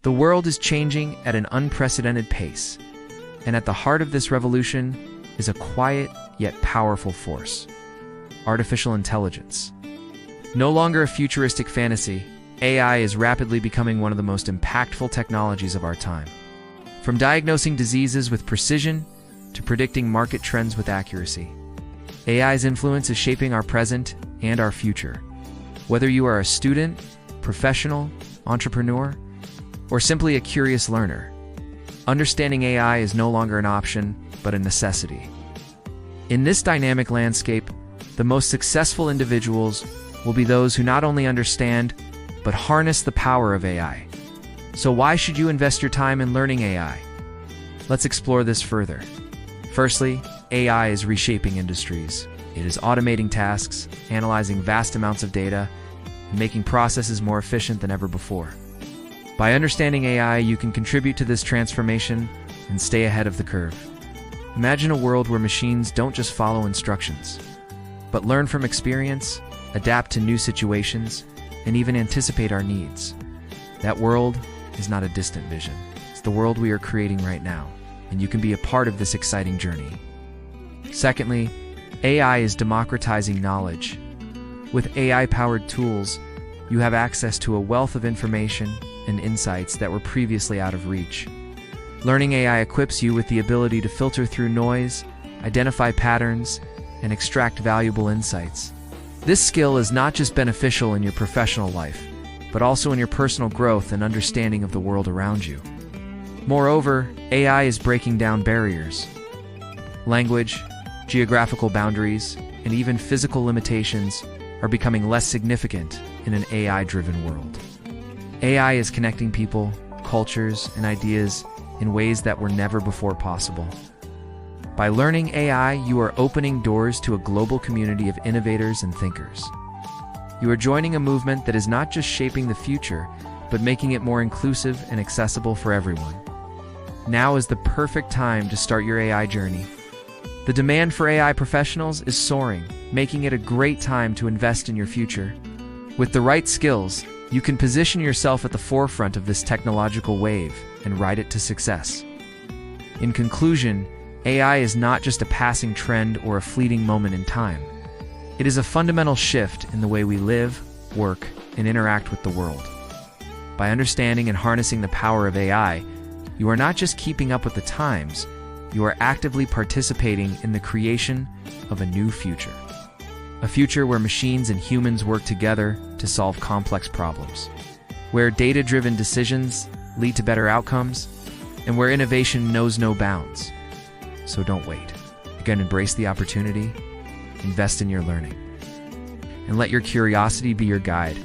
The world is changing at an unprecedented pace, and at the heart of this revolution is a quiet yet powerful force: artificial intelligence. No longer a futuristic fantasy, AI is rapidly becoming one of the most impactful technologies of our time. From diagnosing diseases with precision to predicting market trends with accuracy, AI's influence is shaping our present and our future. Whether you are a student, professional, entrepreneur, or simply a curious learner, understanding AI is no longer an option, but a necessity. In this dynamic landscape, the most successful individuals will be those who not only understand, but harness the power of AI. So why should you invest your time in learning AI? Let's explore this further. Firstly, AI is reshaping industries. It is automating tasks, analyzing vast amounts of data, and making processes more efficient than ever before. By understanding AI, you can contribute to this transformation and stay ahead of the curve. Imagine a world where machines don't just follow instructions, but learn from experience, adapt to new situations, and even anticipate our needs. That world is not a distant vision. It's the world we are creating right now, and you can be a part of this exciting journey. Secondly, AI is democratizing knowledge. With AI-powered tools, you have access to a wealth of information and insights that were previously out of reach. Learning AI equips you with the ability to filter through noise, identify patterns, and extract valuable insights. This skill is not just beneficial in your professional life, but also in your personal growth and understanding of the world around you. Moreover, AI is breaking down barriers. Language, geographical boundaries, and even physical limitations are becoming less significant in an AI-driven world. AI is connecting people, cultures, and ideas in ways that were never before possible. By learning AI, you are opening doors to a global community of innovators and thinkers. You are joining a movement that is not just shaping the future, but making it more inclusive and accessible for everyone. Now is the perfect time to start your AI journey. The demand for AI professionals is soaring, making it a great time to invest in your future. With the right skills, you can position yourself at the forefront of this technological wave and ride it to success. In conclusion, AI is not just a passing trend or a fleeting moment in time. It is a fundamental shift in the way we live, work, and interact with the world. By understanding and harnessing the power of AI, you are not just keeping up with the times, you are actively participating in the creation of a new future. A future where machines and humans work together to solve complex problems, where data-driven decisions lead to better outcomes, and where innovation knows no bounds. So don't wait. Again, embrace the opportunity, invest in your learning, and let your curiosity be your guide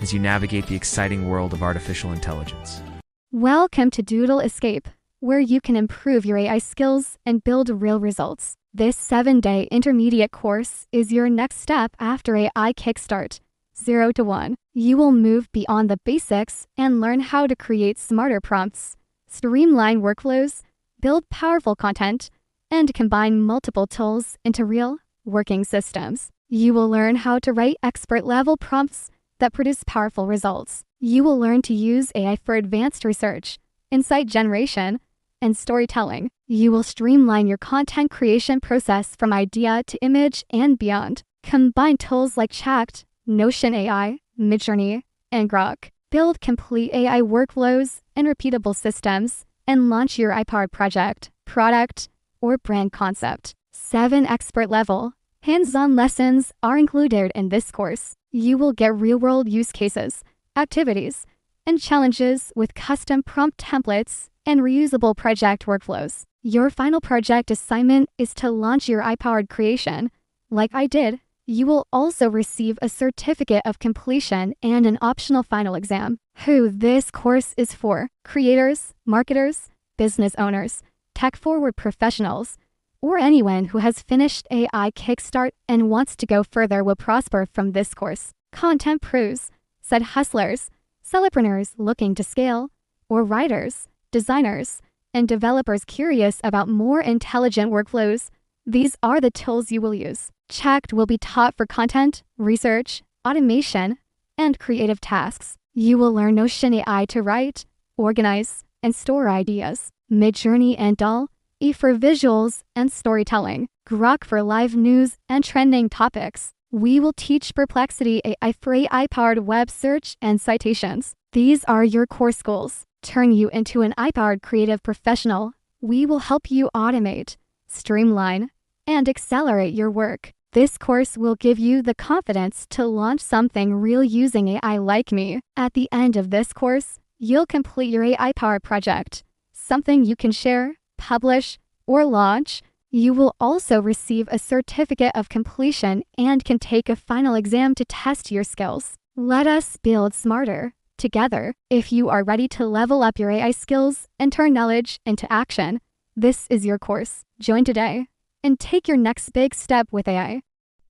as you navigate the exciting world of artificial intelligence. Welcome to Doodle Escape, where you can improve your AI skills and build real results. This 7-day intermediate course is your next step after AI Kickstart 0 to 1. You will move beyond the basics and learn how to create smarter prompts, streamline workflows, build powerful content, and combine multiple tools into real, working systems. You will learn how to write expert-level prompts that produce powerful results. You will learn to use AI for advanced research, insight generation, and storytelling. You will streamline your content creation process from idea to image and beyond. Combine tools like Chat, Notion AI, Midjourney, and Grok. Build complete AI workflows and repeatable systems, and launch your AI-powered project, product, or brand concept. 7 expert-level, hands-on lessons are included in this course. You will get real-world use cases, activities, and challenges with custom prompt templates and reusable project workflows. Your final project assignment is to launch your AI-powered creation. Like I did, you will also receive a certificate of completion and an optional final exam. Who this course is for: creators, marketers, business owners, tech-forward professionals, or anyone who has finished AI Kickstart and wants to go further will prosper from this course. Content pros, side hustlers, solopreneurs looking to scale, or writers, designers, and developers curious about more intelligent workflows, these are the tools you will use. Chat will be taught for content, research, automation, and creative tasks. You will learn Notion AI to write, organize, and store ideas. Midjourney and DALL E for visuals and storytelling. Grok for live news and trending topics. We will teach Perplexity AI for AI-powered web search and citations. These are your course goals. Turn you into an AI-powered creative professional. We will help you automate, streamline, and accelerate your work. This course will give you the confidence to launch something real using AI like me. At the end of this course, you'll complete your AI-powered project, something you can share, publish, or launch. You will also receive a certificate of completion and can take a final exam to test your skills. Let us build smarter together. If you are ready to level up your AI skills and turn knowledge into action, this is your course. Join today and take your next big step with AI.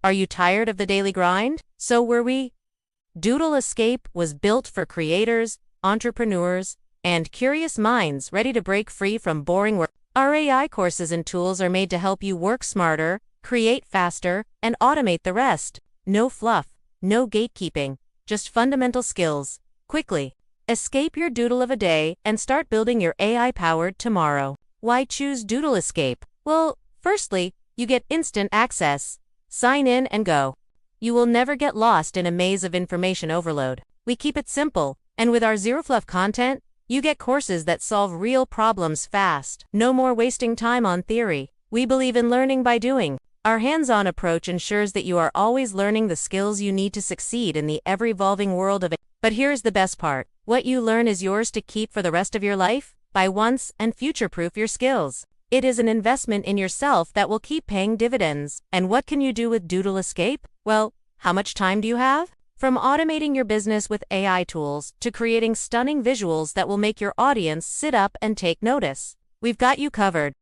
Are you tired of the daily grind? So were we. Doodle Escape was built for creators, entrepreneurs, and curious minds ready to break free from boring work. Our AI courses and tools are made to help you work smarter, create faster, and automate the rest. No fluff, no gatekeeping, just fundamental skills. Quickly, escape your doodle of a day and start building your AI-powered tomorrow. Why choose Doodle Escape? Well, firstly, you get instant access. Sign in and go. You will never get lost in a maze of information overload. We keep it simple, and with our zero-fluff content, you get courses that solve real problems fast. No more wasting time on theory. We believe in learning by doing. Our hands-on approach ensures that you are always learning the skills you need to succeed in the ever-evolving world of AI. But here's the best part. What you learn is yours to keep for the rest of your life. Buy once and future-proof your skills. It is an investment in yourself that will keep paying dividends. And what can you do with Doodle Escape? Well, how much time do you have? From automating your business with AI tools to creating stunning visuals that will make your audience sit up and take notice, we've got you covered.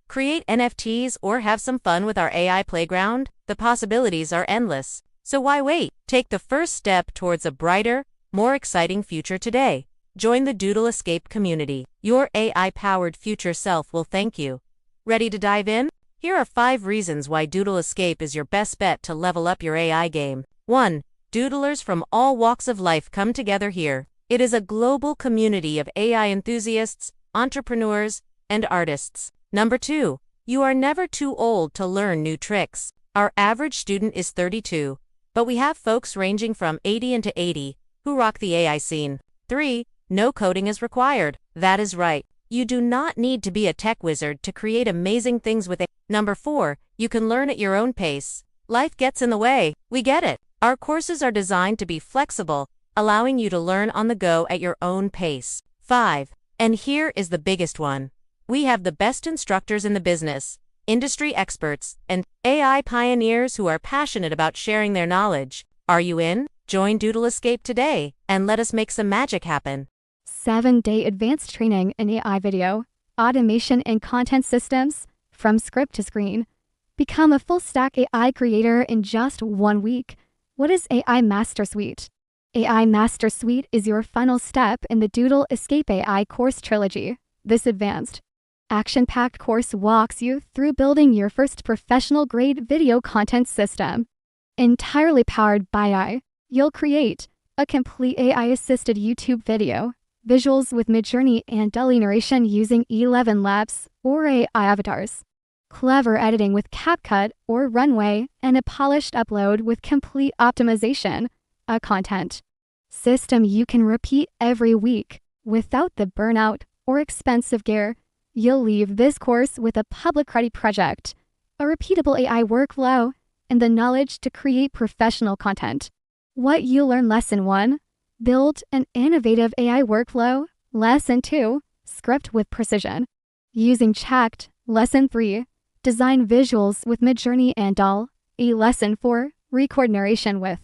Create NFTs or have some fun with our AI playground? The possibilities are endless. So why wait? Take the first step towards a brighter, more exciting future today. Join the Doodle Escape community. Your AI-powered future self will thank you. Ready to dive in? Here are 5 reasons why Doodle Escape is your best bet to level up your AI game. 1. Doodlers from all walks of life come together here. It is a global community of AI enthusiasts, entrepreneurs, and artists. Number 2. You are never too old to learn new tricks. Our average student is 32, but we have folks ranging from 80 and to 80 who rock the AI scene. 3. No coding is required. That is right. You do not need to be a tech wizard to create amazing things with AI. Number 4. You can learn at your own pace. Life gets in the way. We get it. Our courses are designed to be flexible, allowing you to learn on the go at your own pace. 5. And here is the biggest one. We have the best instructors in the business, industry experts, and AI pioneers who are passionate about sharing their knowledge. Are you in? Join Doodle Escape today and let us make some magic happen. 7-day advanced training in AI video, automation and content systems, from script to screen. Become a full-stack AI creator in just 1 week. What is AI Master Suite? AI Master Suite is your final step in the Doodle Escape AI course trilogy. This advanced, action-packed course walks you through building your first professional-grade video content system. Entirely powered by AI, you'll create a complete AI-assisted YouTube video, visuals with Midjourney and DALL-E narration using E11 Labs or AI avatars, clever editing with CapCut or Runway, and a polished upload with complete optimization, a content system you can repeat every week without the burnout or expensive gear. You'll leave this course with a public-ready project, a repeatable AI workflow, and the knowledge to create professional content. What you learn: Lesson 1. Build an innovative AI workflow. Lesson 2. Script with precision, using Chat. Lesson 3. Design visuals with Midjourney and DALL-E. Lesson 4. Record narration with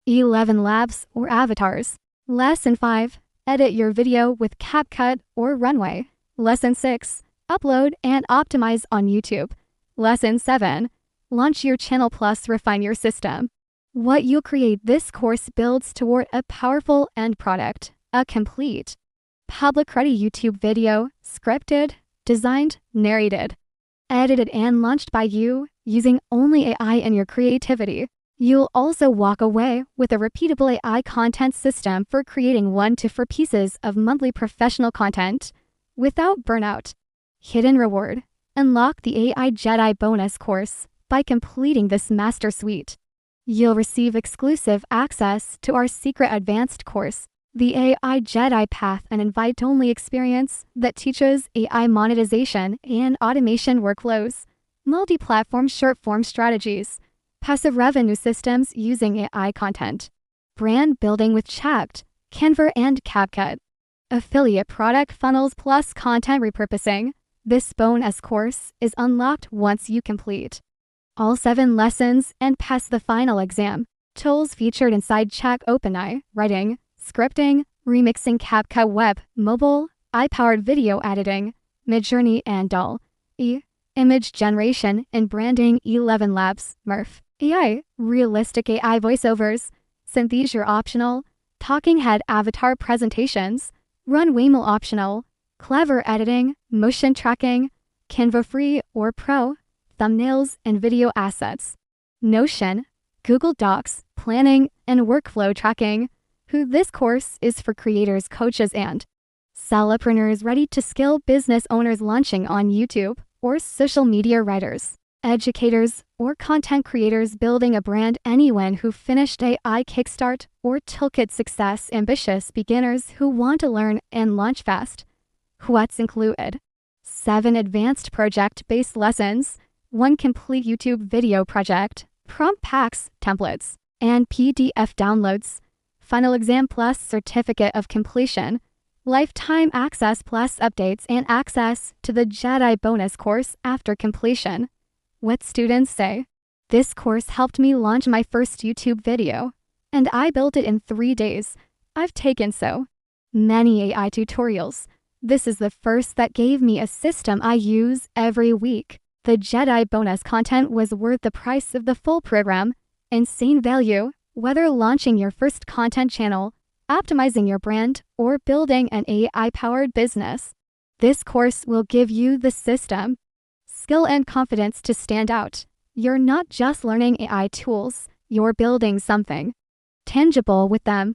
E11 Labs or avatars. Lesson 5. Edit your video with CapCut or Runway. Lesson 6. Upload and optimize on YouTube. Lesson 7. Launch your channel plus refine your system. What you create: this course builds toward a powerful end product, a complete, public-ready YouTube video, scripted, designed, narrated, edited, and launched by you using only AI and your creativity. You'll also walk away with a repeatable AI content system for creating 1 to 4 pieces of monthly professional content without burnout. Hidden reward. Unlock the AI Jedi bonus course by completing this master suite. You'll receive exclusive access to our secret advanced course, the AI Jedi Path, an invite-only experience that teaches AI monetization and automation workflows, multi-platform short-form strategies, passive revenue systems using AI content, brand building with Chapped, Canva and CapCut, affiliate product funnels plus content repurposing. This bonus course is unlocked once you complete all 7 lessons and pass the final exam. Tools featured inside Chat OpenAI: writing, scripting, remixing, CapCut web, mobile, AI-powered video editing, Midjourney and DALL-E, image generation and branding, 11 Labs, Murph, AI, realistic AI voiceovers, Synthesia optional, talking head avatar presentations, Run Waymo optional, clever editing, motion tracking, Canva free or pro, thumbnails and video assets, Notion, Google Docs, planning and workflow tracking. Who this course is for creators, coaches, and solopreneurs ready to scale, business owners launching on YouTube or social media, writers, educators, or content creators building a brand, anyone who finished AI Kickstart or Toolkit success, ambitious beginners who want to learn and launch fast. What's included? 7 advanced project-based lessons, 1 complete YouTube video project, prompt packs, templates, and PDF downloads, final exam plus certificate of completion, lifetime access plus updates and access to the Jedi bonus course after completion. What students say? This course helped me launch my first YouTube video, and I built it in 3 days. I've taken so many AI tutorials. This is the first that gave me a system I use every week. The Jedi bonus content was worth the price of the full program. Insane value, whether launching your first content channel, optimizing your brand, or building an AI-powered business. This course will give you the system, skill and confidence to stand out. You're not just learning AI tools, you're building something tangible with them.